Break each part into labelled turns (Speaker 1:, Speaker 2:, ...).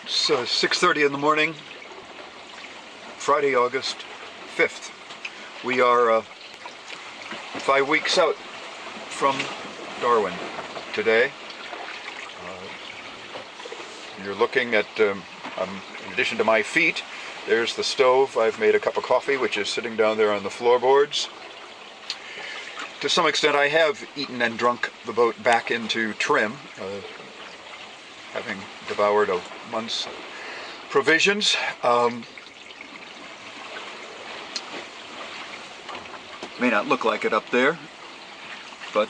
Speaker 1: It's 6:30 in the morning, Friday, August 5th. We are 5 weeks out from Darwin today. You're looking at, in addition to my feet, there's the stove. I've made a cup of coffee, which is sitting down there on the floorboards. To some extent, I have eaten and drunk the boat back into trim, having devoured a month's provisions. May not look like it up there, but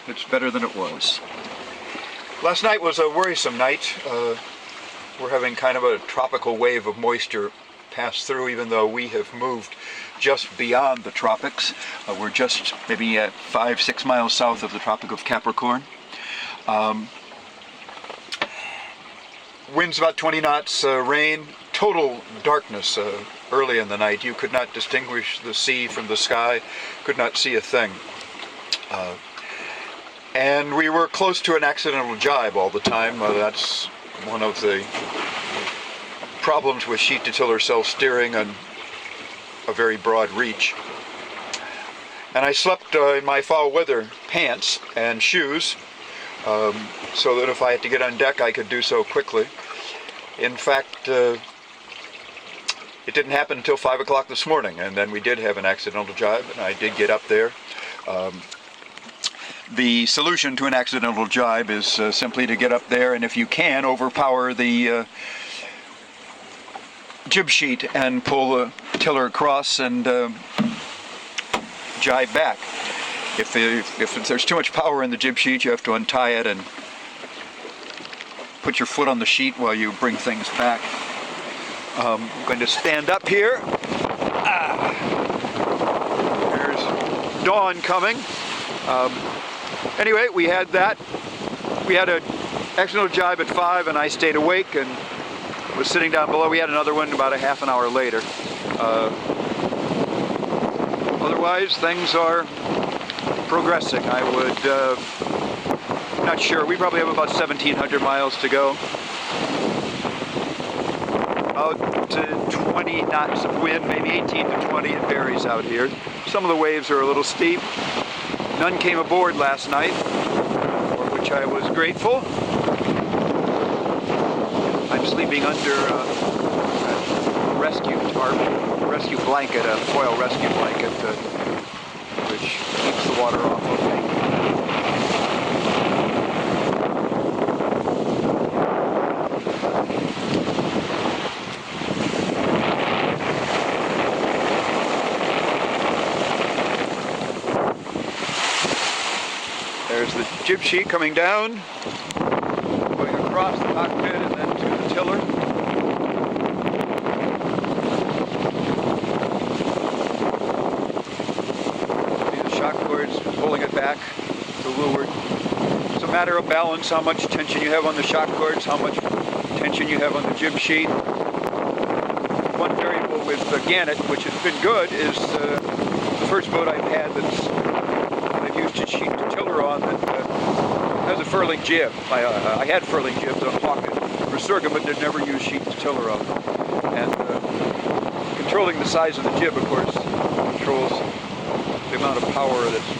Speaker 1: it's better than it was. Last night was a worrisome night. We're having kind of a tropical wave of moisture pass through, even though we have moved just beyond the tropics. We're just maybe 5-6 miles south of the Tropic of Capricorn. Winds about 20 knots, rain, total darkness early in the night. You could not distinguish the sea from the sky, could not see a thing. And we were close to an accidental jibe all the time. That's one of the problems with sheet-to-tiller self-steering on a very broad reach. And I slept in my foul weather pants and shoes, so that if I had to get on deck, I could do so quickly. In fact, it didn't happen until 5 o'clock this morning, and then we did have an accidental jibe, and I did get up there. The solution to an accidental jibe is simply to get up there and, if you can, overpower the jib sheet and pull the tiller across and jibe back. If there's too much power in the jib sheet, you have to untie it and put your foot on the sheet while you bring things back. I'm going to stand up here. There's dawn coming. Anyway, we had that. We had an accidental jibe at 5, and I stayed awake and was sitting down below. We had another one about a half an hour later. Otherwise, things are progressing. I would, not sure, we probably have about 1,700 miles to go. About 20 knots of wind, maybe 18 to 20, it varies out here. Some of the waves are a little steep. None came aboard last night, for which I was grateful. I'm sleeping under a rescue tarp, a rescue blanket, a foil rescue blanket, which keeps the water off of me. There's the jib sheet coming down, going across the cockpit and then to the tiller. See the shock cords pulling it back to leeward. It's a matter of balance, how much tension you have on the shock cords, how much tension you have on the jib sheet. One variable with the GANNET, which has been good, is the first boat I've had I've used a sheet to tiller on that has a furling jib. I had furling jibs on Hawk and Resurgam, but did never use sheet to tiller on them. And controlling the size of the jib, of course, controls the amount of power that's